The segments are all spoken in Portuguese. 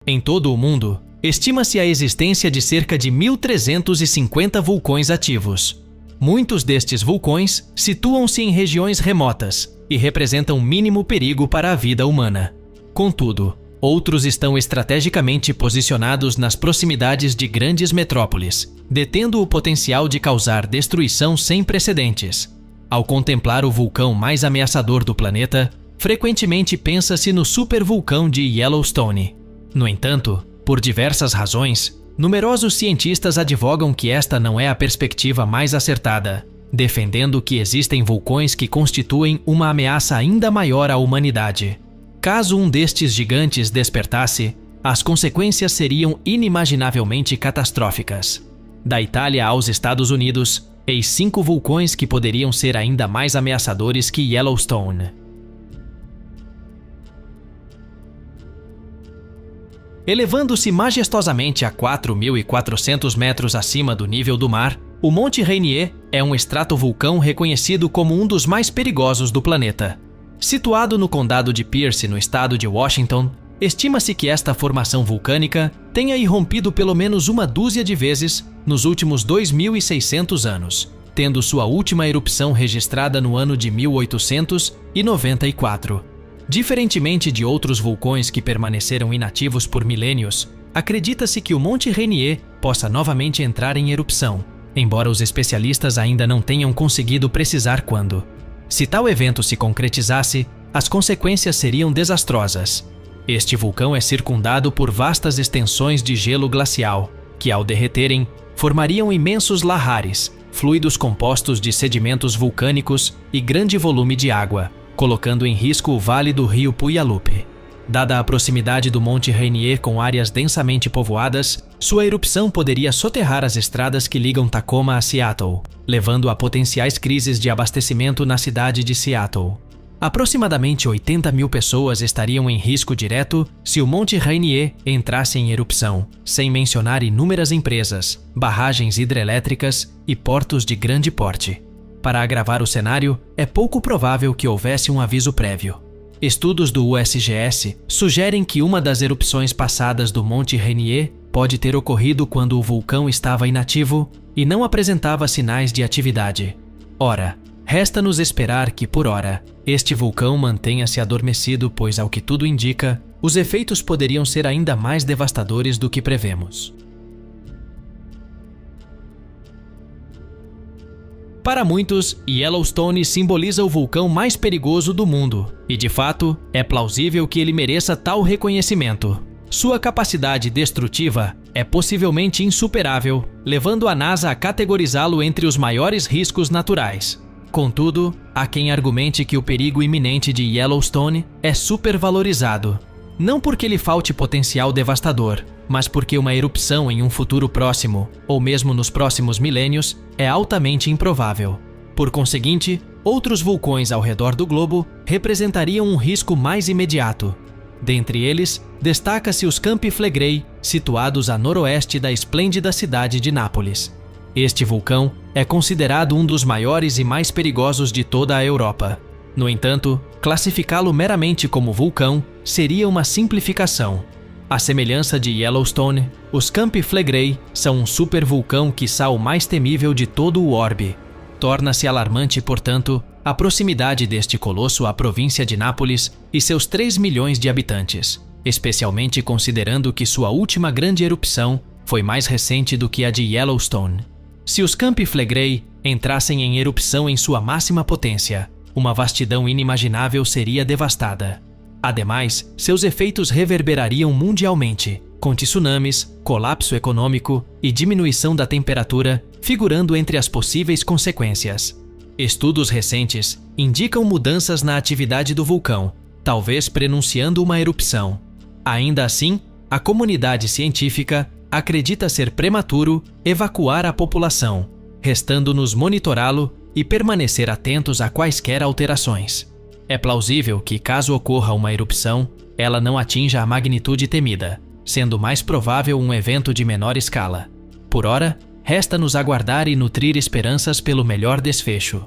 Em todo o mundo, estima-se a existência de cerca de 1.350 vulcões ativos. Muitos destes vulcões situam-se em regiões remotas e representam mínimo perigo para a vida humana. Contudo, outros estão estrategicamente posicionados nas proximidades de grandes metrópoles, detendo o potencial de causar destruição sem precedentes. Ao contemplar o vulcão mais ameaçador do planeta, frequentemente pensa-se no supervulcão de Yellowstone. No entanto, por diversas razões, numerosos cientistas advogam que esta não é a perspectiva mais acertada, defendendo que existem vulcões que constituem uma ameaça ainda maior à humanidade. Caso um destes gigantes despertasse, as consequências seriam inimaginavelmente catastróficas. Da Itália aos Estados Unidos, eis 5 vulcões que poderiam ser ainda mais ameaçadores que Yellowstone. Elevando-se majestosamente a 4.400 metros acima do nível do mar, o Monte Rainier é um estratovulcão reconhecido como um dos mais perigosos do planeta. Situado no condado de Pierce, no estado de Washington, estima-se que esta formação vulcânica tenha irrompido pelo menos uma dúzia de vezes nos últimos 2.600 anos, tendo sua última erupção registrada no ano de 1894. Diferentemente de outros vulcões que permaneceram inativos por milênios, acredita-se que o Monte Rainier possa novamente entrar em erupção, embora os especialistas ainda não tenham conseguido precisar quando. Se tal evento se concretizasse, as consequências seriam desastrosas. Este vulcão é circundado por vastas extensões de gelo glacial, que ao derreterem, formariam imensos lahares, fluidos compostos de sedimentos vulcânicos e grande volume de água, colocando em risco o vale do rio Puyallup. Dada a proximidade do Monte Rainier com áreas densamente povoadas, sua erupção poderia soterrar as estradas que ligam Tacoma a Seattle, levando a potenciais crises de abastecimento na cidade de Seattle. Aproximadamente 80.000 pessoas estariam em risco direto se o Monte Rainier entrasse em erupção, sem mencionar inúmeras empresas, barragens hidrelétricas e portos de grande porte. Para agravar o cenário, é pouco provável que houvesse um aviso prévio. Estudos do USGS sugerem que uma das erupções passadas do Monte Rainier pode ter ocorrido quando o vulcão estava inativo e não apresentava sinais de atividade. Ora, resta-nos esperar que, por hora, este vulcão mantenha-se adormecido, pois, ao que tudo indica, os efeitos poderiam ser ainda mais devastadores do que prevemos. Para muitos, Yellowstone simboliza o vulcão mais perigoso do mundo, e de fato, é plausível que ele mereça tal reconhecimento. Sua capacidade destrutiva é possivelmente insuperável, levando a NASA a categorizá-lo entre os maiores riscos naturais. Contudo, há quem argumente que o perigo iminente de Yellowstone é supervalorizado. Não porque lhe falte potencial devastador, mas porque uma erupção em um futuro próximo, ou mesmo nos próximos milênios, é altamente improvável. Por conseguinte, outros vulcões ao redor do globo representariam um risco mais imediato. Dentre eles, destaca-se os Campi Flegrei, situados a noroeste da esplêndida cidade de Nápoles. Este vulcão é considerado um dos maiores e mais perigosos de toda a Europa. No entanto, classificá-lo meramente como vulcão seria uma simplificação. À semelhança de Yellowstone, os Campi Flegrei são um supervulcão quiçá o mais temível de todo o orbe. Torna-se alarmante, portanto, a proximidade deste colosso à província de Nápoles e seus 3 milhões de habitantes, especialmente considerando que sua última grande erupção foi mais recente do que a de Yellowstone. Se os Campi Flegrei entrassem em erupção em sua máxima potência, uma vastidão inimaginável seria devastada. Ademais, seus efeitos reverberariam mundialmente, com tsunamis, colapso econômico e diminuição da temperatura, figurando entre as possíveis consequências. Estudos recentes indicam mudanças na atividade do vulcão, talvez prenunciando uma erupção. Ainda assim, a comunidade científica acredita ser prematuro evacuar a população, restando-nos monitorá-lo e permanecer atentos a quaisquer alterações. É plausível que, caso ocorra uma erupção, ela não atinja a magnitude temida, sendo mais provável um evento de menor escala. Por ora, resta-nos aguardar e nutrir esperanças pelo melhor desfecho.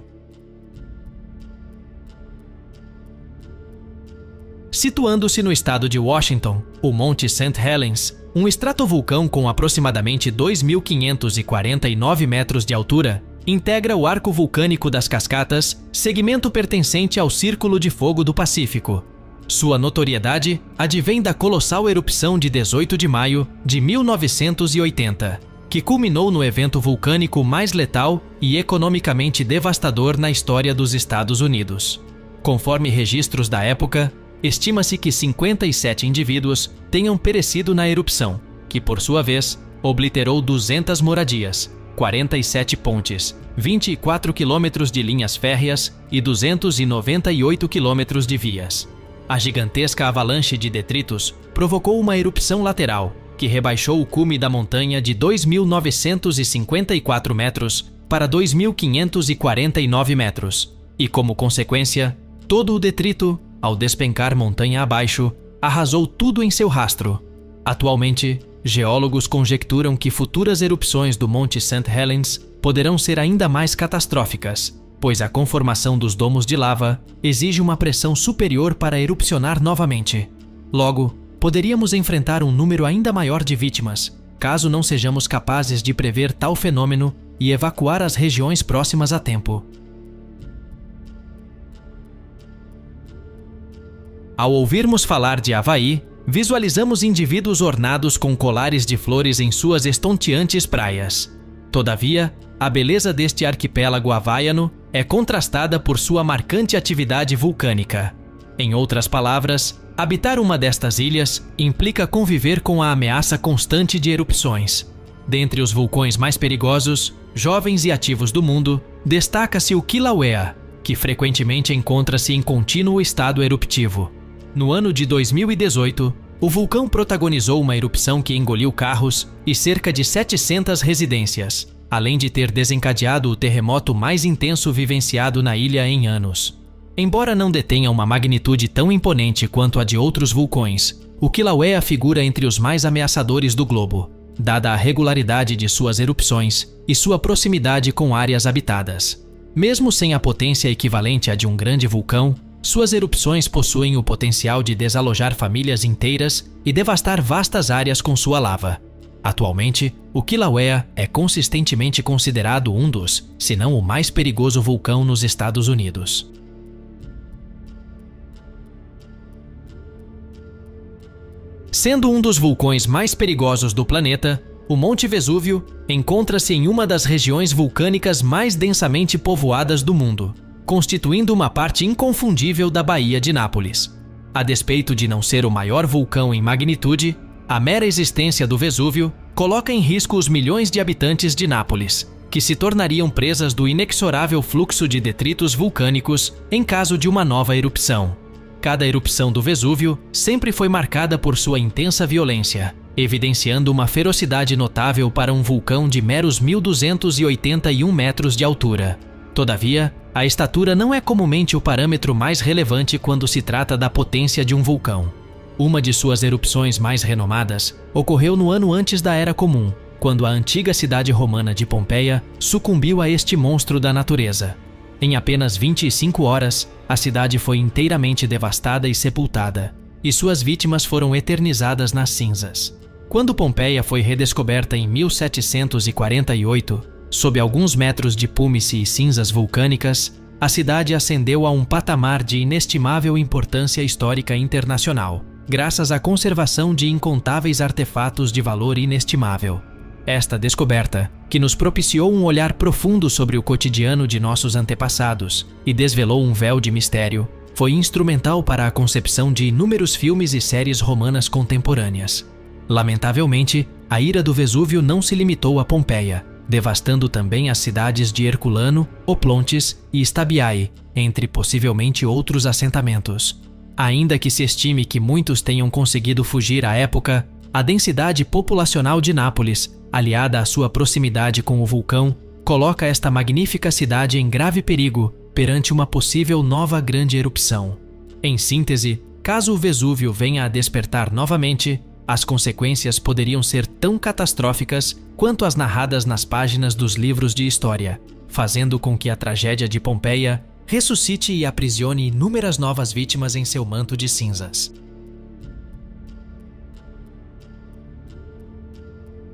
Situando-se no estado de Washington, o Monte St. Helens, um estratovulcão com aproximadamente 2.549 metros de altura, integra o arco vulcânico das Cascatas, segmento pertencente ao Círculo de Fogo do Pacífico. Sua notoriedade advém da colossal erupção de 18 de maio de 1980, que culminou no evento vulcânico mais letal e economicamente devastador na história dos Estados Unidos. Conforme registros da época, estima-se que 57 indivíduos tenham perecido na erupção, que por sua vez obliterou 200 moradias, 47 pontes, 24 quilômetros de linhas férreas e 298 quilômetros de vias. A gigantesca avalanche de detritos provocou uma erupção lateral, que rebaixou o cume da montanha de 2.954 metros para 2.549 metros, e como consequência, todo o detrito, ao despencar montanha abaixo, arrasou tudo em seu rastro. Atualmente, geólogos conjecturam que futuras erupções do Monte St. Helens poderão ser ainda mais catastróficas, pois a conformação dos domos de lava exige uma pressão superior para erupcionar novamente. Logo, poderíamos enfrentar um número ainda maior de vítimas, caso não sejamos capazes de prever tal fenômeno e evacuar as regiões próximas a tempo. Ao ouvirmos falar de Havaí, visualizamos indivíduos ornados com colares de flores em suas estonteantes praias. Todavia, a beleza deste arquipélago havaiano é contrastada por sua marcante atividade vulcânica. Em outras palavras, habitar uma destas ilhas implica conviver com a ameaça constante de erupções. Dentre os vulcões mais perigosos, jovens e ativos do mundo, destaca-se o Kilauea, que frequentemente encontra-se em contínuo estado eruptivo. No ano de 2018, o vulcão protagonizou uma erupção que engoliu carros e cerca de 700 residências, além de ter desencadeado o terremoto mais intenso vivenciado na ilha em anos. Embora não detenha uma magnitude tão imponente quanto a de outros vulcões, o Kilauea figura entre os mais ameaçadores do globo, dada a regularidade de suas erupções e sua proximidade com áreas habitadas. Mesmo sem a potência equivalente à de um grande vulcão, suas erupções possuem o potencial de desalojar famílias inteiras e devastar vastas áreas com sua lava. Atualmente, o Kilauea é consistentemente considerado um dos, se não o mais perigoso vulcão nos Estados Unidos. Sendo um dos vulcões mais perigosos do planeta, o Monte Vesúvio encontra-se em uma das regiões vulcânicas mais densamente povoadas do mundo, constituindo uma parte inconfundível da Baía de Nápoles. A despeito de não ser o maior vulcão em magnitude, a mera existência do Vesúvio coloca em risco os milhões de habitantes de Nápoles, que se tornariam presas do inexorável fluxo de detritos vulcânicos em caso de uma nova erupção. Cada erupção do Vesúvio sempre foi marcada por sua intensa violência, evidenciando uma ferocidade notável para um vulcão de meros 1.281 metros de altura. Todavia, a estatura não é comumente o parâmetro mais relevante quando se trata da potência de um vulcão. Uma de suas erupções mais renomadas ocorreu no ano antes da Era Comum, quando a antiga cidade romana de Pompeia sucumbiu a este monstro da natureza. Em apenas 25 horas, a cidade foi inteiramente devastada e sepultada, e suas vítimas foram eternizadas nas cinzas. Quando Pompeia foi redescoberta em 1748, sob alguns metros de púmice e cinzas vulcânicas, a cidade ascendeu a um patamar de inestimável importância histórica internacional, graças à conservação de incontáveis artefatos de valor inestimável. Esta descoberta, que nos propiciou um olhar profundo sobre o cotidiano de nossos antepassados e desvelou um véu de mistério, foi instrumental para a concepção de inúmeros filmes e séries romanas contemporâneas. Lamentavelmente, a ira do Vesúvio não se limitou a Pompeia, devastando também as cidades de Herculano, Oplontis e Stabiae, entre possivelmente outros assentamentos. Ainda que se estime que muitos tenham conseguido fugir à época, a densidade populacional de Nápoles, aliada à sua proximidade com o vulcão, coloca esta magnífica cidade em grave perigo perante uma possível nova grande erupção. Em síntese, caso o Vesúvio venha a despertar novamente, as consequências poderiam ser tão catastróficas quanto as narradas nas páginas dos livros de história, fazendo com que a tragédia de Pompeia ressuscite e aprisione inúmeras novas vítimas em seu manto de cinzas.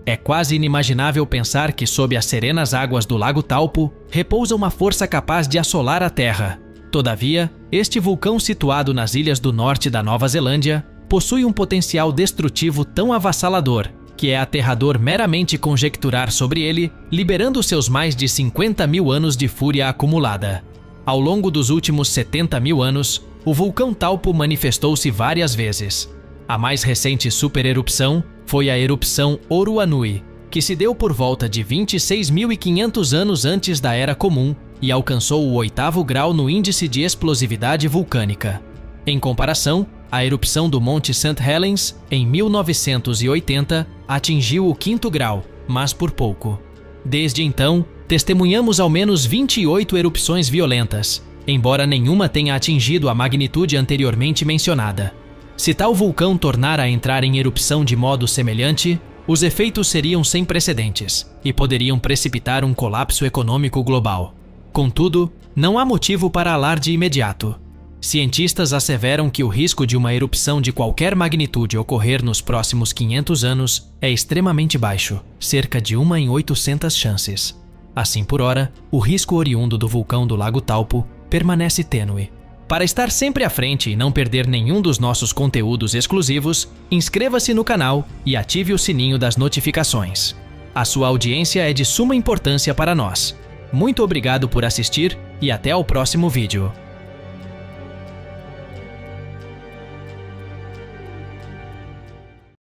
É quase inimaginável pensar que sob as serenas águas do Lago Taupo repousa uma força capaz de assolar a Terra. Todavia, este vulcão situado nas ilhas do norte da Nova Zelândia possui um potencial destrutivo tão avassalador que é aterrador meramente conjecturar sobre ele, liberando seus mais de 50 mil anos de fúria acumulada. Ao longo dos últimos 70 mil anos, o vulcão Taupo manifestou-se várias vezes. A mais recente supererupção foi a erupção Oruanui, que se deu por volta de 26.500 anos antes da Era Comum e alcançou o 8º grau no índice de explosividade vulcânica. Em comparação, a erupção do Monte St. Helens, em 1980, atingiu o 5º grau, mas por pouco. Desde então, testemunhamos ao menos 28 erupções violentas, embora nenhuma tenha atingido a magnitude anteriormente mencionada. Se tal vulcão tornar a entrar em erupção de modo semelhante, os efeitos seriam sem precedentes e poderiam precipitar um colapso econômico global. Contudo, não há motivo para alarde imediato. Cientistas asseveram que o risco de uma erupção de qualquer magnitude ocorrer nos próximos 500 anos é extremamente baixo, cerca de 1 em 800 chances. Assim por hora, o risco oriundo do vulcão do Lago Taupo permanece tênue. Para estar sempre à frente e não perder nenhum dos nossos conteúdos exclusivos, inscreva-se no canal e ative o sininho das notificações. A sua audiência é de suma importância para nós. Muito obrigado por assistir e até ao próximo vídeo.